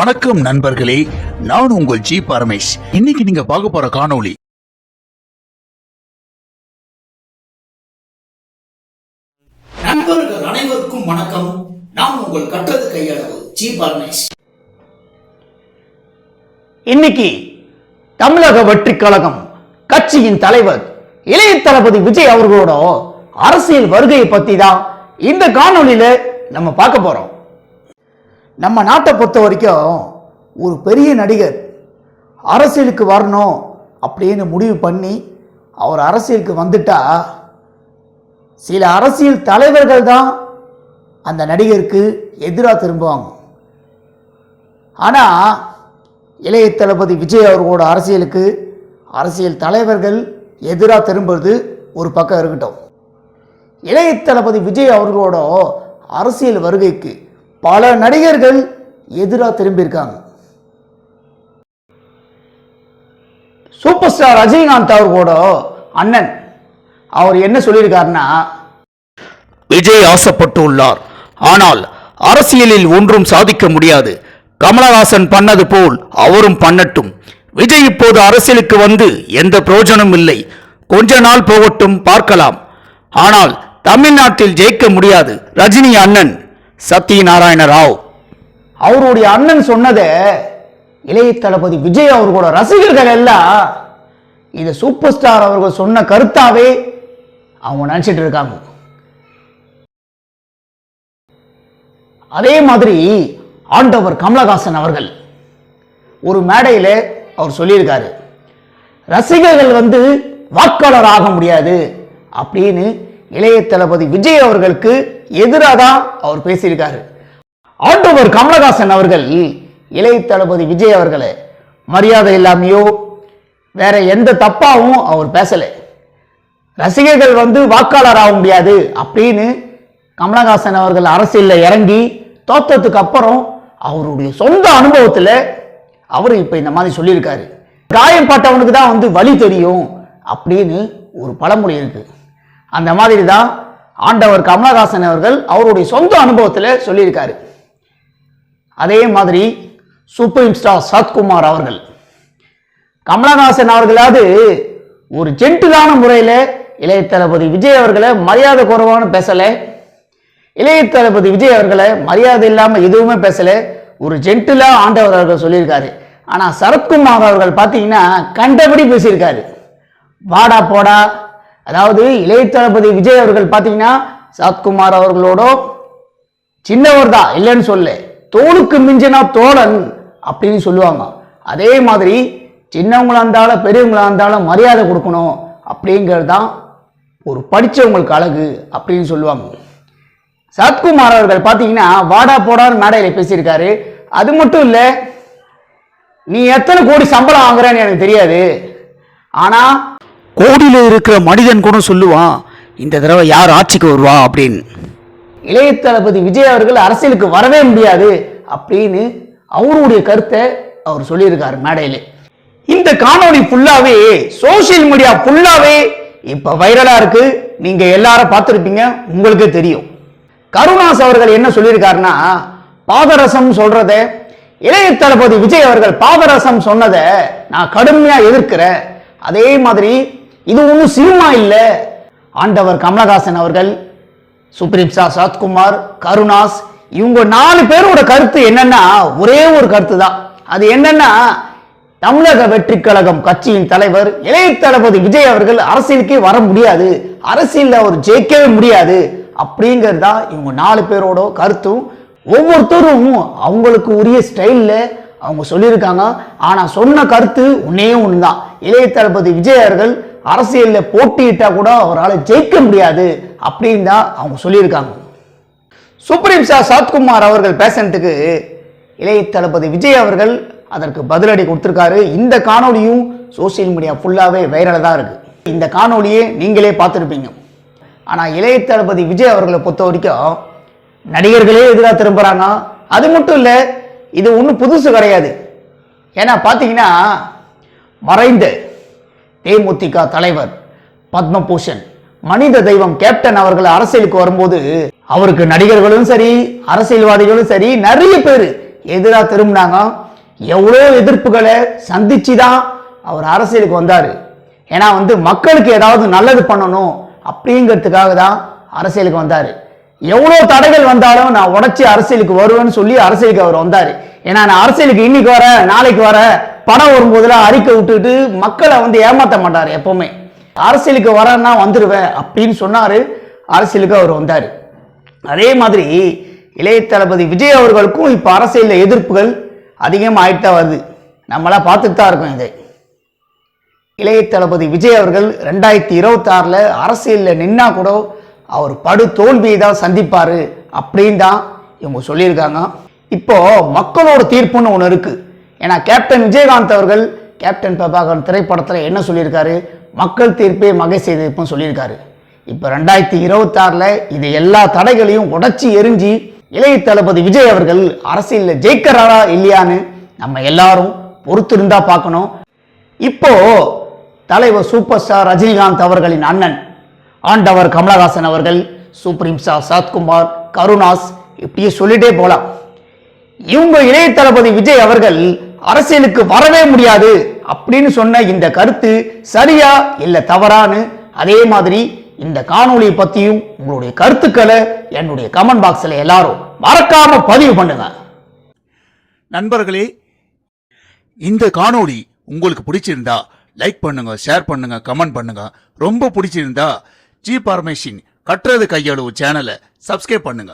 வணக்கம் நண்பர்களே, நான் உங்கள் ஜி பரமேஷ். இன்னைக்கு நீங்க பார்க்க போற காணொளி நண்பர்கள் அனைவருக்கும் வணக்கம். நான் உங்கள் கற்றது கையளவு ஜி பரமேஷ். இன்னைக்கு தமிழக வெற்றி கழகம் கட்சியின் தலைவர் இளைய தளபதி விஜய் அவர்களோட அரசியல் வருகையை பத்தி தான் இந்த காணொளியில நம்ம பார்க்க போறோம். நம்ம நாட்டை பொறுத்த வரைக்கும் ஒரு பெரிய நடிகர் அரசியலுக்கு வரணும் அப்படின்னு முடிவு பண்ணி அவர் அரசியலுக்கு வந்துட்டா சில அரசியல் தலைவர்கள் தான் அந்த நடிகருக்கு எதிராக திரும்புவாங்க. ஆனால் இளைய தளபதி விஜய் அவர்களோட அரசியலுக்கு அரசியல் தலைவர்கள் எதிராக திரும்புறது ஒரு பக்கம் இருக்கட்டும், இளைய தளபதி விஜய் அவர்களோட அரசியல் வருகைக்கு பல நடிகர்கள் எதிராக திரும்பியிருக்காங்க. சூப்பர் ஸ்டார் ரஜினிகாந்த் அவர்களோட அண்ணன் அவர் என்ன சொல்லியிருக்காருன்னா, விஜய் ஆசைப்பட்டு உள்ளார், ஆனால் அரசியலில் ஒன்றும் சாதிக்க முடியாது. கமலஹாசன் பண்ணது போல் அவரும் பண்ணட்டும். விஜய் இப்போது அரசியலுக்கு வந்து எந்த பிரயோஜனம் இல்லை. கொஞ்ச நாள் போகட்டும், பார்க்கலாம். ஆனால் தமிழ்நாட்டில் ஜெயிக்க முடியாது. ரஜினி அண்ணன் சத்யநாராயண ராவ் அவருடைய அண்ணன் சொன்னதை இளைய தளபதி விஜய் அவர்களோட ரசிகர்கள் எல்லாம் இதை சூப்பர் ஸ்டார் அவர்கள் சொன்ன கருத்தாவே அவங்க நினைச்சிட்டு இருக்காங்க. அதே மாதிரி ஆண்டவர் கமலஹாசன் அவர்கள் ஒரு மேடையில் அவர் சொல்லியிருக்காரு, ரசிகர்கள் வாக்காளர் ஆக முடியாது அப்படின்னு இளைய தளபதி விஜய் அவர்களுக்கு எதிராக தான் அவர் பேசியிருக்காரு. ஆண்டவர் கமலஹாசன் அவர்கள் இளைய தளபதி விஜய் அவர்களை மரியாதை இல்லாமையோ வேற எந்த தப்பாவும் அவர் பேசலை. ரசிகர்கள் வாக்காளர் ஆக முடியாது அப்படின்னு கமலஹாசன் அவர்கள் அரசியலில் இறங்கி தோற்றத்துக்கு அப்புறம் அவருடைய சொந்த அனுபவத்தில் அவர் இப்போ இந்த மாதிரி சொல்லியிருக்காரு. காயப்பட்டவனுக்கு தான் வலி தெரியும் அப்படின்னு ஒரு பழமொழி இருக்கு. அந்த மாதிரி தான் ஆண்டவர் கமலஹாசன் அவர்கள் அவருடைய சொந்த அனுபவத்தில் சொல்லியிருக்காரு. அதே மாதிரி சூப்பர் ஸ்டார் சரத்குமார் அவர்கள் கமலஹாசன் அவர்களாவது ஒரு ஜென்டிலான முறையில் இளைய தளபதி விஜய் அவர்களை மரியாதை குறைவான பேசலை. இளைய தளபதி விஜய் அவர்களை மரியாதை இல்லாமல் எதுவுமே பேசலை. ஒரு ஜென்டிலா ஆண்டவர் அவர்கள் சொல்லியிருக்காரு. ஆனால் சரத்குமார் அவர்கள் பார்த்தீங்கன்னா கண்டபடி பேசியிருக்காரு. வாடா போடா. அதாவது இளைய தளபதி விஜய் அவர்கள் பார்த்தீங்கன்னா சரத்குமார் அவர்களோட சின்னவர் தான், இல்லைன்னு சொல்ல, தோளுக்கு மிஞ்சினா தோழன் அப்படின்னு சொல்லுவாங்க. அதே மாதிரி சின்னவங்களா இருந்தாலும் பெரியவங்களா இருந்தாலும் மரியாதை கொடுக்கணும் அப்படிங்கிறது தான் ஒரு படித்தவங்களுக்கு அழகு அப்படின்னு சொல்லுவாங்க. சரத்குமார் அவர்கள் பார்த்தீங்கன்னா வாடா போடான்னு மேடையில் பேசியிருக்காரு. அது மட்டும் இல்லை, நீ எத்தனை கோடி சம்பளம் வாங்குறேன்னு எனக்கு தெரியாது, ஆனால் கோடியில் இருக்கிற மனிதன் கூட சொல்லுவான் இந்த தடவை யார் ஆட்சிக்கு வருவா அப்படின்னு. இளைய தளபதி விஜய் அவர்கள் அரசியலுக்கு வரவே முடியாது அப்படின்னு அவருடைய கருத்தை அவர் சொல்லியிருக்காரு மேடையில். இந்த காணொளி ஃபுல்லாவே சோசியல் மீடியா ஃபுல்லாவே இப்ப வைரலா இருக்கு. நீங்க எல்லாரும் பார்த்திருப்பீங்க, உங்களுக்கே தெரியும். கருணாஸ் அவர்கள் என்ன சொல்லியிருக்காருன்னா, பாதரசம் சொல்றத இளைய தளபதி விஜய் அவர்கள் பாதரசம் சொன்னதை நான் கடுமையா எதிர்க்கிறேன். அதே மாதிரி இது ஒன்றும் சினிமா இல்லை. ஆண்டவர் கமலஹாசன் அவர்கள், சுப்ரீம் ஸ்டார் சரத்குமார், கருணாஸ் இவங்க 4 பேரோட கருத்து என்னன்னா ஒரே ஒரு கருத்து தான். அது என்னன்னா, தமிழக வெற்றி கழகம் கட்சியின் தலைவர் இளைய தளபதி விஜய் அவர்கள் அரசியலுக்கே வர முடியாது, அரசியல் அவர் ஜெயிக்கவே முடியாது அப்படிங்கிறது தான் இவங்க 4 பேரோட கருத்தும். ஒவ்வொருத்தரும் அவங்களுக்கு உரிய ஸ்டைல்ல அவங்க சொல்லியிருக்காங்க. ஆனா சொன்ன கருத்து ஒன்னே ஒண்ணுதான், இளைய தளபதி விஜய் அவர்கள் அரசியலில் போட்டியிட்டா கூட அவரால் ஜெயிக்க முடியாது அப்படின்னு தான் அவங்க சொல்லியிருக்காங்க. சுப்ரீம் ஸ்டார் சரத்குமார் அவர்கள் பேசினதுக்கு இளைய தளபதி விஜய் அவர்கள் அதற்கு பதிலடி கொடுத்திருக்காரு. இந்த காணொலியும் சோசியல் மீடியா ஃபுல்லாவே வைரலாக தான் இருக்கு. இந்த காணொலியை நீங்களே பார்த்துருப்பீங்க. ஆனால் இளைய தளபதி விஜய் அவர்களை பொறுத்த வரைக்கும் நடிகர்களே எதிராக திரும்புறாங்க. அது மட்டும் இல்லை, இது ஒன்றும் புதுசு கிடையாது. ஏன்னா பார்த்தீங்கன்னா மறைந்த தேமுதிக தலைவர் பத்மபூஷன் மனித தெய்வம் கேப்டன் அவர்கள் அரசியலுக்கு வரும்போது அவருக்கு நடிகர்களும் சரி அரசியல்வாதிகளும் சரி நிறைய பேர் எதிராக திரும்பினாங்க. எவ்வளோ எதிர்ப்புகளை சந்திச்சு தான் அவர் அரசியலுக்கு வந்தார். ஏன்னா மக்களுக்கு ஏதாவது நல்லது பண்ணணும் அப்படிங்கிறதுக்காக தான் அரசியலுக்கு வந்தார். எவ்வளோ தடைகள் வந்தாலும் நான் உடச்சி அரசியலுக்கு வருவேன்னு சொல்லி அரசியலுக்கு அவர் வந்தார். ஏன்னா நான் அரசியலுக்கு இன்னைக்கு வர நாளைக்கு வர பணம் வரும்போதெல்லாம் அறிக்கை விட்டுட்டு மக்களை ஏமாற்ற மாட்டார். எப்பவுமே அரசியலுக்கு வரேன்னா வந்துடுவேன் அப்படின்னு சொன்னாரு. அரசியலுக்கு அவர் வந்தார். அதே மாதிரி இளைய தளபதி விஜய் அவர்களுக்கும் இப்போ அரசியலில் எதிர்ப்புகள் அதிகமாக ஆயிட்டு தான் வருது. நம்மளாம் பார்த்துட்டு தான் இருக்கோம். இதை இளைய தளபதி விஜய் அவர்கள் 2026 அரசியலில் நின்னா கூட அவர் படு தோல்வியை தான் சந்திப்பாரு அப்படின்னு தான் இவங்க சொல்லியிருக்காங்க. இப்போ மக்களோட தீர்ப்புன்னு ஒன்று இருக்கு. ஏன்னா கேப்டன் விஜயகாந்த் அவர்கள் கேப்டன் பிரபாகரன் திரைப்படத்தில் என்ன சொல்லியிருக்காரு, மக்கள் தீர்ப்பே மகை செய்திருப்புன்னு சொல்லியிருக்காரு. இப்போ 2026 இது எல்லா தடைகளையும் உடைச்சி எரிஞ்சு இளைய தளபதி விஜய் அவர்கள் அரசியலில் ஜெயிக்கிறாரா இல்லையான்னு நம்ம எல்லாரும் பொறுத்திருந்தா பார்க்கணும். இப்போ தலைவர் சூப்பர் ஸ்டார் ரஜினிகாந்த் அவர்களின் அண்ணன் ஆண்டவர் கமலஹாசன் அவர்கள், சுப்ரீம் ஸ்டார் சரத்குமார், கருணாஸ், இப்படியே சொல்லிட்டே போலாம். இவங்க இளைய தளபதி விஜய் அவர்கள் அரசியலுக்கு வரவே முடியாது அப்படின்னு சொன்ன இந்த கருத்து சரியா இல்ல தவறான்னு, அதே மாதிரி இந்த காணொளியை பத்தியும் உங்களுடைய கருத்துக்களை என்னுடைய கமெண்ட் பாக்ஸ்ல எல்லாரும் மறக்காம பதிவு பண்ணுங்க. நண்பர்களே, இந்த காணொளி உங்களுக்கு பிடிச்சிருந்தா லைக் பண்ணுங்க, ஷேர் பண்ணுங்க, கமெண்ட் பண்ணுங்க. ரொம்ப பிடிச்சிருந்தா ஜி பரமேஷின் கற்றது கையளவு சேனலை சப்ஸ்கிரைப் பண்ணுங்க.